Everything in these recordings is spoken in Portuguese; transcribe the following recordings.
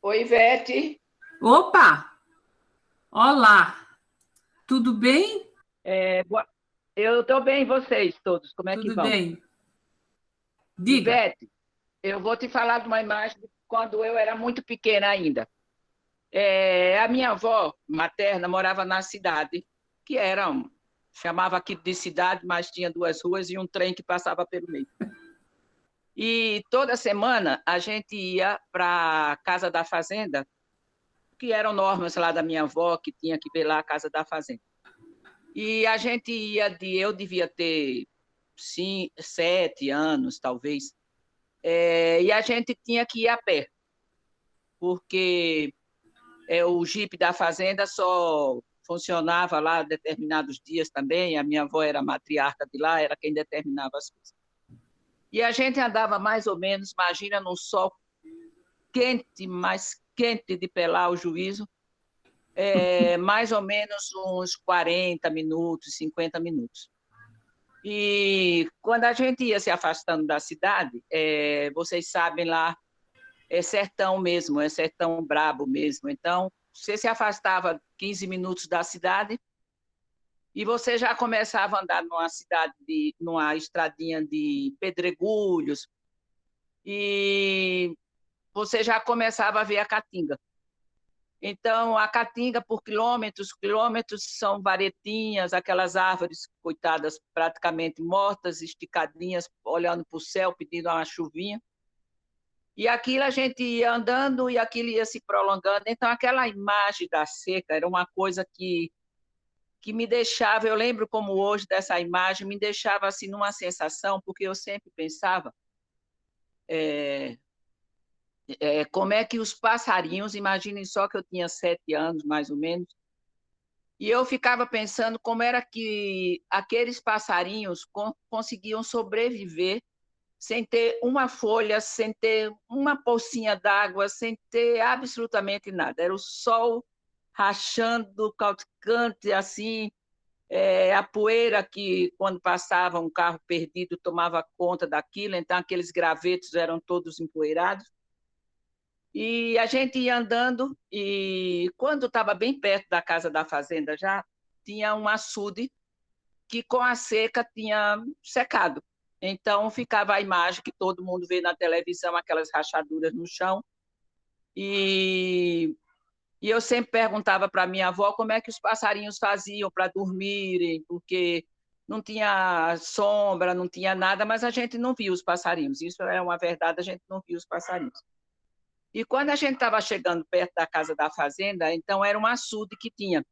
Oi, Ivete. Opa! Olá! Tudo bem? Eu estou bem, e vocês todos, como é que Tudo vão? bem. Diga. Ivete, eu vou te falar de uma imagem de quando eu era muito pequena ainda. A minha avó materna morava na cidade, que era, chamava aqui de cidade, mas tinha duas ruas e um trem que passava pelo meio. E toda semana a gente ia para a Casa da Fazenda, que eram normas lá da minha avó, que tinha que ver lá a Casa da Fazenda. E a gente eu devia ter 7 anos, talvez, e a gente tinha que ir a pé, porque o Jeep da fazenda só funcionava lá determinados dias também, a minha avó era a matriarca de lá, era quem determinava as coisas. E a gente andava mais ou menos, imagina, num sol quente, mais quente de pelar o juízo, mais ou menos uns 40 minutos, 50 minutos. E quando a gente ia se afastando da cidade, vocês sabem lá, é sertão mesmo, é sertão brabo mesmo. Então, você se afastava 15 minutos da cidade e você já começava a andar numa estradinha de pedregulhos e você já começava a ver a caatinga. Então, a caatinga, por quilômetros, quilômetros, são varetinhas, aquelas árvores, coitadas, praticamente mortas, esticadinhas, olhando para o céu, pedindo uma chuvinha. E aquilo a gente ia andando e aquilo ia se prolongando. Então, aquela imagem da seca era uma coisa que me deixava, eu lembro como hoje dessa imagem, me deixava assim numa sensação, porque eu sempre pensava como é que os passarinhos, imaginem só que eu tinha 7 anos, mais ou menos, e eu ficava pensando como era que aqueles passarinhos conseguiam sobreviver sem ter uma folha, sem ter uma pocinha d'água, sem ter absolutamente nada. Era o sol rachando, causticante, assim, a poeira que, quando passava um carro perdido, tomava conta daquilo, então aqueles gravetos eram todos empoeirados. E a gente ia andando e quando estava bem perto da casa da fazenda já, tinha um açude que com a seca tinha secado. Então ficava a imagem que todo mundo vê na televisão, aquelas rachaduras no chão. E, e eu sempre perguntava para minha avó como é que os passarinhos faziam para dormirem, porque não tinha sombra, não tinha nada, mas a gente não via os passarinhos. Isso é uma verdade, a gente não via os passarinhos. E quando a gente estava chegando perto da casa da fazenda, então era um açude que tinha.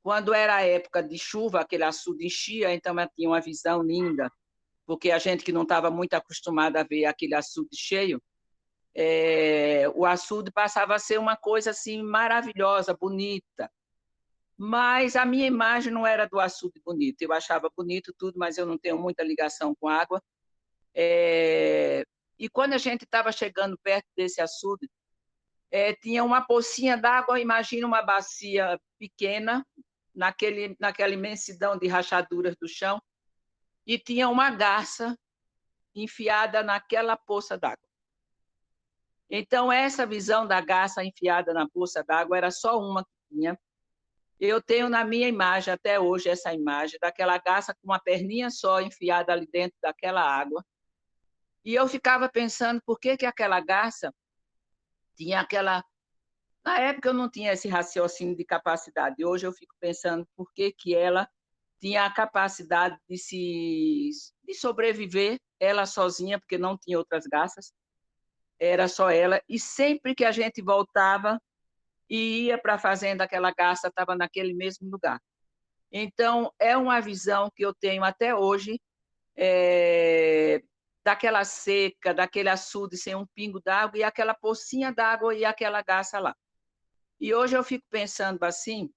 Quando era a época de chuva, aquele açude enchia, então eu tinha uma visão linda, porque a gente que não estava muito acostumada a ver aquele açude cheio, o açude passava a ser uma coisa assim maravilhosa, bonita. Mas a minha imagem não era do açude bonito. Eu achava bonito tudo, mas eu não tenho muita ligação com água. E quando a gente estava chegando perto desse açude, tinha uma pocinha d'água, imagina uma bacia pequena, naquela imensidão de rachaduras do chão, e tinha uma garça enfiada naquela poça d'água. Então, essa visão da garça enfiada na poça d'água era só uma que tinha. Eu tenho na minha imagem, até hoje, essa imagem daquela garça com uma perninha só enfiada ali dentro daquela água. E eu ficava pensando por que aquela garça tinha aquela. Na época eu não tinha esse raciocínio de capacidade. Hoje eu fico pensando por que ela tinha a capacidade de sobreviver, ela sozinha, porque não tinha outras garças, era só ela. E sempre que a gente voltava e ia para a fazenda, aquela garça estava naquele mesmo lugar. Então, é uma visão que eu tenho até hoje, daquela seca, daquele açude sem um pingo d'água, e aquela pocinha d'água e aquela garça lá. E hoje eu fico pensando assim,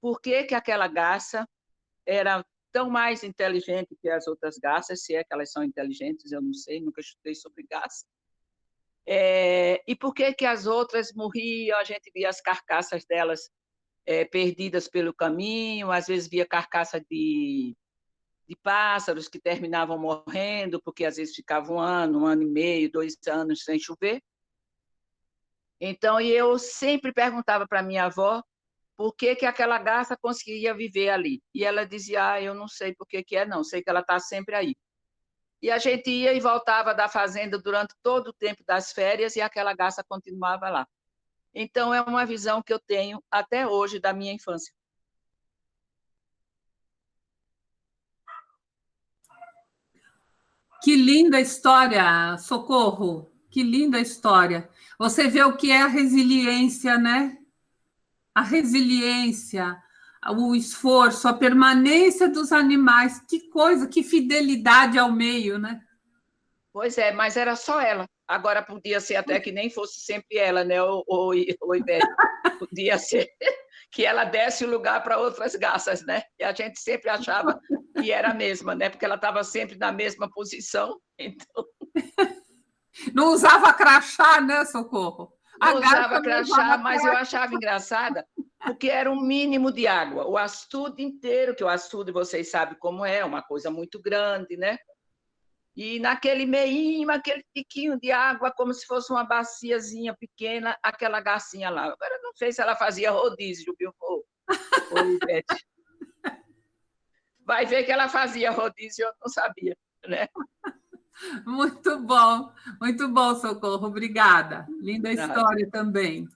por que aquela garça era tão mais inteligente que as outras garças, se é que elas são inteligentes, eu não sei, nunca estudei sobre garça. E por que as outras morriam, a gente via as carcaças delas perdidas pelo caminho, às vezes via carcaça de pássaros que terminavam morrendo, porque às vezes ficava um ano e meio, 2 anos sem chover. Então, e eu sempre perguntava para minha avó por que que aquela garça conseguia viver ali. E ela dizia, eu não sei por que que é, não, sei que ela está sempre aí. E a gente ia e voltava da fazenda durante todo o tempo das férias e aquela garça continuava lá. Então, é uma visão que eu tenho até hoje da minha infância. Que linda história, Socorro. Que linda história. Você vê o que é a resiliência, né? A resiliência, o esforço, a permanência dos animais. Que coisa, que fidelidade ao meio, né? Pois é, mas era só ela. Agora podia ser até que nem fosse sempre ela, né, o Ivete? Podia ser que ela desse o lugar para outras garças, né? E a gente sempre achava que era a mesma, né? Porque ela estava sempre na mesma posição. Então... Não usava crachá, né, Socorro? A Não garça usava não crachá, usava mas eu crachá. achava engraçada, porque era um mínimo de água. O açude inteiro, que o açude, vocês sabem como é, uma coisa muito grande, né? E naquele meinho, aquele tiquinho de água, como se fosse uma baciazinha pequena, aquela garcinha lá. Agora, não sei se ela fazia rodízio, viu, Ivete? Vai ver que ela fazia rodízio, eu não sabia, né? Muito bom, Socorro. Obrigada. Linda Nada. história também.